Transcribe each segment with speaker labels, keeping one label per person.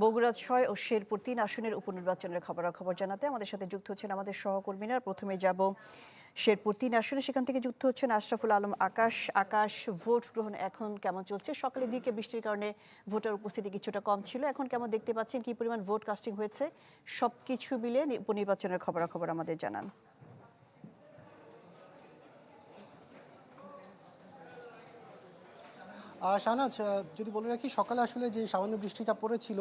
Speaker 1: বগুড়া ৬ ও শেরপুর ৩ আসনের উপনির্বাচনের খবরাখবর জানাতে আমাদের সাথে যুক্ত হচ্ছেন আমাদের সহকর্মীরা। প্রথমে যাব শেরপুর ৩ আসনে, সেখান থেকে যুক্ত হচ্ছেন আশরাফুল আলম আকাশ। আকাশ, ভোট গ্রহণ এখন কেমন চলছে? সকালের দিকে বৃষ্টির কারণে ভোটার উপস্থিতি কিছুটা কম ছিল, এখন কেমন দেখতে পাচ্ছেন? কি পরিমাণ ভোট কাস্টিং হয়েছে? সবকিছু মিলে উপনির্বাচনের খবরাখবর আমাদের জানান।
Speaker 2: শাহনাজ, যদি বলে রাখি, সকালে আসলে যে সামান্য বৃষ্টিটা পড়েছিল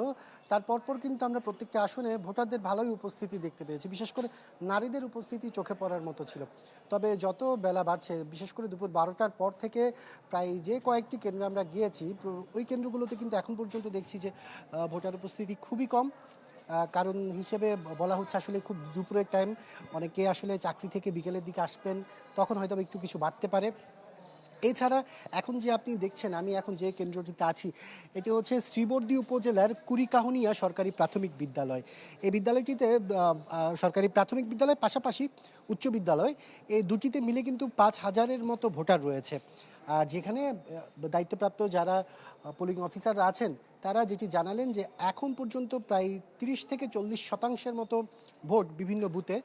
Speaker 2: তার পরপর কিন্তু আমরা প্রত্যেকটা আসনে ভোটারদের ভালোই উপস্থিতি দেখতে পেয়েছি। বিশেষ করে নারীদের উপস্থিতি চোখে পড়ার মতো ছিল। তবে যত বেলা বাড়ছে, বিশেষ করে দুপুর 12টার পর থেকে প্রায় যে কয়েকটি কেন্দ্রে আমরা গিয়েছি, ওই কেন্দ্রগুলোতে কিন্তু এখন পর্যন্ত দেখছি যে ভোটার উপস্থিতি খুবই কম। কারণ হিসেবে বলা হচ্ছে আসলে খুব দুপুরের টাইম, অনেকে আসলে চাকরি থেকে বিকেলের দিকে আসবেন, তখন হয়তো একটু কিছু বাড়তে পারে। এছাড়া এখন যে আপনি দেখছেন, আমি এখন যে কেন্দ্রটিতে আছি, এটি হচ্ছে শ্রীবর্দী উপজেলার কুড়িকাহুনিয়া সরকারি প্রাথমিক বিদ্যালয়। এই বিদ্যালয়টিতে সরকারি প্রাথমিক বিদ্যালয়ের পাশাপাশি উচ্চ বিদ্যালয়, এই দুটিতে মিলে কিন্তু 5,000-এর মতো ভোটার রয়েছে। আর যেখানে দায়িত্বপ্রাপ্ত যারা পোলিং অফিসাররা আছেন, তারা যেটি জানালেন যে এখন পর্যন্ত প্রায় 30-40% মতো ভোট বিভিন্ন বুথে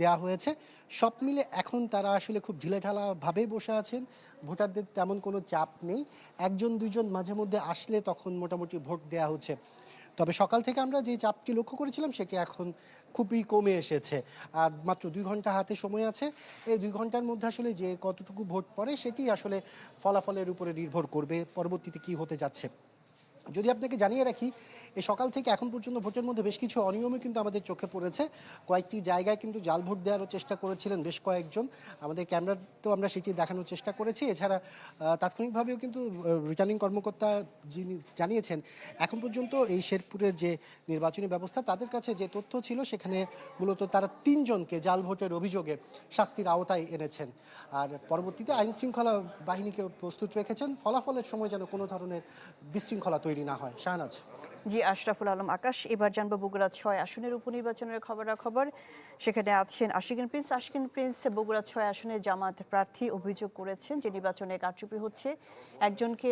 Speaker 2: দেয়া হয়েছে। সব মিলে এখন তারা আসলে খুব ঢিলেঢালাভাবে বসে আছেন, ভোটারদের তেমন কোনো চাপ নেই। একজন দুইজন মাঝে মধ্যে আসলে তখন মোটামুটি ভোট দেয়া হচ্ছে। তবে সকাল থেকে আমরা যে চাপটি লক্ষ্য করেছিলাম সেটি এখন খুবই কমে এসেছে। আর মাত্র 2 ঘন্টা হাতে সময় আছে। এই 2 ঘন্টার মধ্যে আসলে যে কতটুকু ভোট পড়ে সেটি আসলে ফলাফলের উপরে নির্ভর করবে পরবর্তীতে কি হতে যাচ্ছে। যদি আপনাকে জানিয়ে রাখি, এই সকাল থেকে এখন পর্যন্ত ভোটের মধ্যে বেশ কিছু অনিয়মও কিন্তু আমাদের চোখে পড়েছে। কয়েকটি জায়গায় কিন্তু জাল ভোট দেওয়ারও চেষ্টা করেছিলেন বেশ কয়েকজন। আমাদের ক্যামেরাতেও আমরা সেটি দেখানোর চেষ্টা করেছি। এছাড়া তাৎক্ষণিকভাবেও কিন্তু রিটার্নিং কর্মকর্তা যিনি জানিয়েছেন, এখন পর্যন্ত এই শেরপুরের যে নির্বাচনী ব্যবস্থা, তাদের কাছে যে তথ্য ছিল সেখানে মূলত তারা 3 জনকে জাল ভোটের অভিযোগে শাস্তির আওতায় এনেছেন। আর পরবর্তীতে আইনশৃঙ্খলা বাহিনীকে প্রস্তুত রেখেছেন ফলাফলের সময় যেন কোনো ধরনের বিশৃঙ্খলা তৈরি না হয়। শাহনাজ।
Speaker 1: জি, আশরাফুল আলম আকাশ। এবার জানবো বগুড়া ৬ আসনের উপনির্বাচনের খবরাখবর। সেখানে আছেন আশিকিন প্রিন্স। আশিকিন প্রিন্স, বগুড়া ৬ আসনে জামাত প্রার্থী অভিযোগ করেছেন যে নির্বাচনে কারচুপি হচ্ছে। একজনকে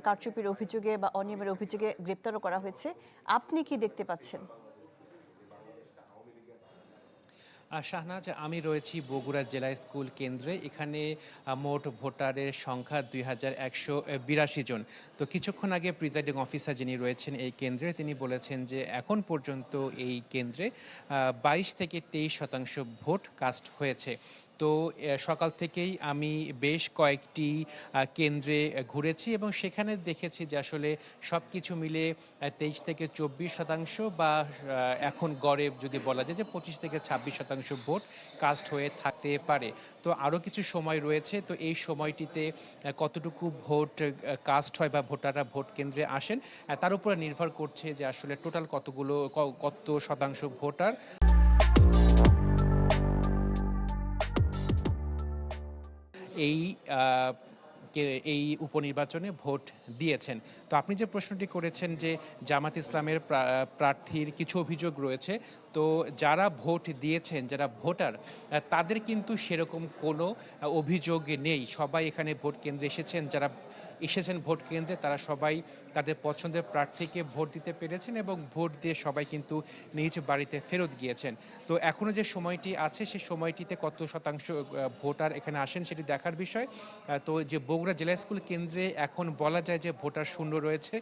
Speaker 1: কারচুপির অভিযোগে বা অনিয়মের অভিযোগে গ্রেপ্তারও করা হয়েছে। আপনি কি দেখতে পাচ্ছেন?
Speaker 3: শাহনাজ, আমি রয়েছি বগুড়া জেলা স্কুল কেন্দ্রে। এখানে মোট ভোটারের সংখ্যা 2182 জন। তো কিছুক্ষণ আগে প্রিজাইডিং অফিসার যিনি রয়েছেন এই কেন্দ্রে, তিনি বলেছেন যে এখন পর্যন্ত এই কেন্দ্রে 22-23% ভোট কাস্ট হয়েছে। তো সকাল থেকেই আমি বেশ কয়েকটি কেন্দ্রে ঘুরেছি এবং সেখানে দেখেছি যে আসলে সব কিছু মিলে 23-24% বা এখন গড়ে যদি বলা যায় যে 25-26% ভোট কাস্ট হয়ে থাকতে পারে। তো আরও কিছু সময় রয়েছে। তো এই সময়টিতে কতটুকু ভোট কাস্ট হয় বা ভোটাররা ভোট কেন্দ্রে আসেন, তার উপরে নির্ভর করছে যে আসলে টোটাল কত শতাংশ ভোটার এই এই উপনির্বাচনে ভোট দিয়েছেন। তো আপনি যে প্রশ্নটি করেছেন যে জামাত ইসলামের প্রার্থীর কিছু অভিযোগ রয়েছে, তো যারা ভোট দিয়েছেন, যারা ভোটার, তাদের কিন্তু সেরকম কোনো অভিযোগ নেই। সবাই এখানে ভোট কেন্দ্রে যারা এসেছেন ভোট কেন্দ্রে, তারা সবাই তাদের পছন্দের প্রার্থীকে ভোট দিতে পেরেছেন এবং ভোট দিয়ে সবাই কিন্তু নিজ বাড়িতে ফেরত গিয়েছেন। তো এখনও যে সময়টি আছে সেই সময়টিতে কত শতাংশ ভোটার এখানে আসেন সেটি দেখার বিষয়। তো যে বগুড়া জেলা স্কুল কেন্দ্রে এখন বলা যায় যে ভোটার শূন্য রয়েছে।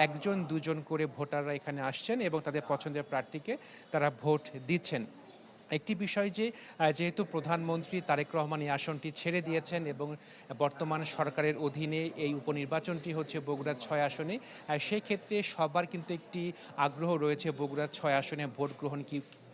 Speaker 3: 1-2 জন করে ভোটাররা এখানে আসছেন এবং তাদের পছন্দের প্রার্থীকে তারা ভোট দিচ্ছেন। একটি বিষয় যে যেহেতু প্রধানমন্ত্রী তারেক রহমান এই আসনটি ছেড়ে দিয়েছেন এবং বর্তমান সরকারের অধীনে এই উপনির্বাচনটি হচ্ছে বগুড়া 6 আসনে, সেই ক্ষেত্রে সবার কিন্তু একটি আগ্রহ রয়েছে বগুড়া 6 আসনে ভোট গ্রহণ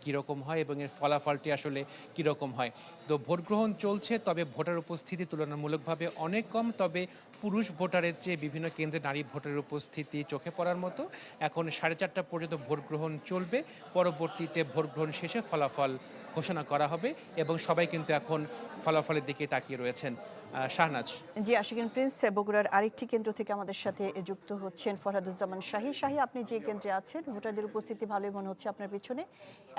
Speaker 3: কীরকম হয় এবং এর ফলাফলটি আসলে কীরকম হয়। তো ভোট গ্রহণ চলছে, তবে ভোটার উপস্থিতি তুলনামূলকভাবে অনেক কম। তবে পুরুষ ভোটারের চেয়ে বিভিন্ন কেন্দ্রে নারী ভোটারের উপস্থিতি চোখে পড়ার মতো। এখন 4:30 পর্যন্ত ভোট গ্রহণ চলবে। পরবর্তীতে ভোট গ্রহণ শেষে ফলাফল ঘোষণা করা হবে এবং সবাই কিন্তু এখন ফলাফলের দিকে তাকিয়ে রয়েছেন। শাহনাজ।
Speaker 1: জি, আশিকিন প্রিন্স, বগুড়ার আরেকটি কেন্দ্র থেকে আমাদের সাথে যুক্ত হচ্ছেন ফরহাদুজ্জামান শাহী। শাহী, আপনি যে কেন্দ্রে আছেন, ভোটারদের উপস্থিতি ভালোই মনে হচ্ছে আপনার পিছনে।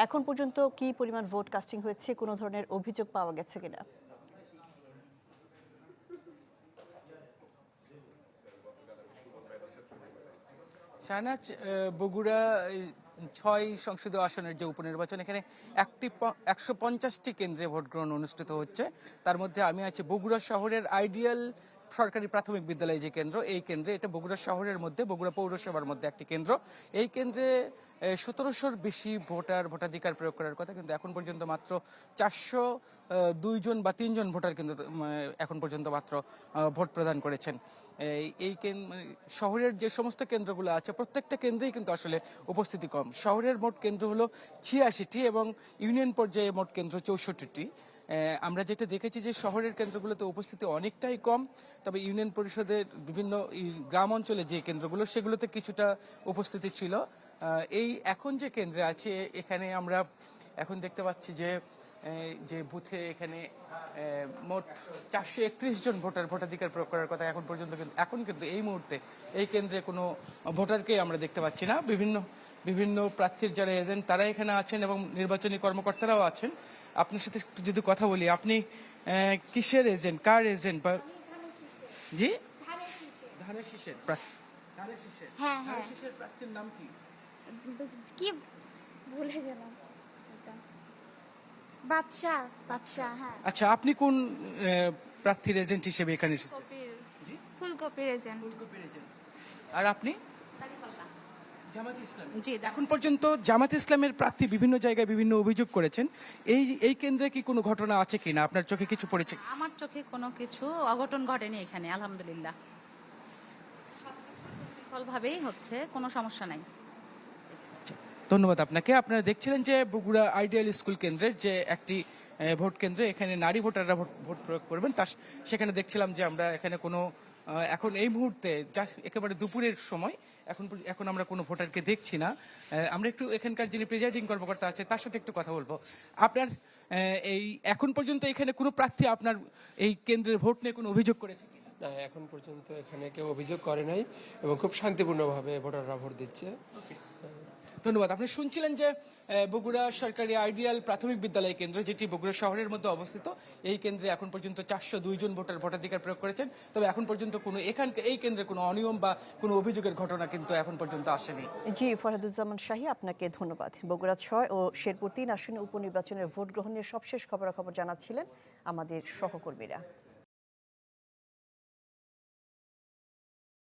Speaker 1: এখন পর্যন্ত কি পরিমাণ ভোট কাস্টিং হয়েছে, কোনো ধরনের অভিযোগ পাওয়া গেছে কিনা?
Speaker 4: শাহনাজ, বগুড়া 6 সংসদীয় আসনের যে উপনির্বাচন, এখানে 150টি কেন্দ্রে ভোট গ্রহণ অনুষ্ঠিত হচ্ছে। তার মধ্যে আমি আছি বগুড়া শহরের আইডিয়াল সরকারি প্রাথমিক বিদ্যালয় যে কেন্দ্র, এই কেন্দ্রে, এটা বগুড়া শহরের মধ্যে, বগুড়া পৌরসভার মধ্যে একটি কেন্দ্র। এই কেন্দ্রে 1700-র বেশি ভোটাধিকার প্রয়োগ করার কথা, কিন্তু এখন পর্যন্ত মাত্র 402 জন বা 3 জন ভোটার কিন্তু এখন পর্যন্ত মাত্র ভোট প্রদান করেছেন। এই শহরের যে সমস্ত কেন্দ্রগুলো আছে প্রত্যেকটা কেন্দ্রেই কিন্তু আসলে উপস্থিতি কম। শহরের মোট কেন্দ্র হলো 86টি এবং ইউনিয়ন পর্যায়ে মোট কেন্দ্র 64টি। আমরা যেটা দেখেছি যে শহরের কেন্দ্রগুলোতে উপস্থিতি অনেকটাই কম, তবে ইউনিয়ন পরিষদের বিভিন্ন গ্রাম অঞ্চলে যে কেন্দ্রগুলো সেগুলোতে কিছুটা উপস্থিতি ছিল। এই এখন যে কেন্দ্রে আছে এখানে আমরা এখন দেখতে পাচ্ছি যে বুথে এখানে মোট 431 জন ভোটাধিকার প্রয়োগ করার কথা এখন পর্যন্ত, কিন্তু এই মুহূর্তে এই কেন্দ্রে কোনো ভোটারকেই আমরা দেখতে পাচ্ছি না। বিভিন্ন প্রার্থীর যারা এজেন্ট তারা এখানে আছেন এবং নির্বাচনী কর্মকর্তারাও আছেন। আপনার সাথে একটু যদি কথা বলি, আপনি কিসের এজেন্ট, কার এজেন্ট? বা জি, ধানের শীষের প্রার্থী।
Speaker 5: হ্যাঁ হ্যাঁ,
Speaker 4: ধানের শীষের প্রার্থীর নাম কি?
Speaker 5: কি ভুলে গেলাম এটা। বাদশা, হ্যাঁ।
Speaker 4: আচ্ছা, আপনি কোন প্রার্থীর এজেন্ট হিসেবে এখানে এসেছেন?
Speaker 5: ফুলকপির এজেন্ট।
Speaker 4: আর আপনি? জামাতে ইসলাম। জি, এখন পর্যন্ত জামাতে ইসলামের প্রার্থী বিভিন্ন জায়গায় বিভিন্ন অভিযোগ করেছেন। এই কেন্দ্রে কি কোনো ঘটনা আছে কিনা, আপনার চোখে কিছু পড়েছে?
Speaker 6: আমার চোখে কোনো কিছু অঘটন ঘটেনি এখানে, আলহামদুলিল্লাহ ভাবেই হচ্ছে, কোনো সমস্যা নাই।
Speaker 4: ধন্যবাদ আপনাকে। আপনারা দেখছিলেন যে বগুড়া আইডিয়াল স্কুল কেন্দ্রের যে একটি ভোট কেন্দ্রে, এখানে নারী ভোটাররা ভোট প্রয়োগ করবেন। সেখানে দেখছিলাম যে আমরা এখানে কোনো এখন এই মুহূর্তে একেবারে দুপুরের সময়, এখন আমরা কোনো ভোটারকে দেখছি না। আমরা একটু এখানকার যিনি প্রিজাইডিং কর্মকর্তা আছে তার সাথে একটু কথা বলবো। আপনার এই এখন পর্যন্ত এখানে কোনো প্রার্থী আপনার এই কেন্দ্রের ভোট নিয়ে কোনো অভিযোগ করেছে?
Speaker 7: না, এখন পর্যন্ত এখানে কেউ অভিযোগ করে নাই এবং খুব শান্তিপূর্ণভাবে ভোটাররা ভোট দিচ্ছে।
Speaker 4: ধন্যবাদ। আপনি শুনছিলেন যে বগুড়া সরকারি আইডিয়াল প্রাথমিক বিদ্যালয় কেন্দ্র, যেটি বগুড়া শহরের মধ্যে অবস্থিত, এই কেন্দ্রে এখন পর্যন্ত 402 জন ভোটাধিকার প্রয়োগ করেছেন। তবে এখন পর্যন্ত এই কেন্দ্রে কোনো অনিয়ম বা কোনো অভিযোগের ঘটনা কিন্তু এখন পর্যন্ত আসেনি।
Speaker 1: জি, ফরহাদুজ্জামান শাহী, আপনাকে ধন্যবাদ। বগুড়া 6 ও শেরপুর 3 আসনে উপনির্বাচনের ভোট গ্রহণের সবশেষ খবরাখবর জানাচ্ছিলেন আমাদের সহকর্মীরা।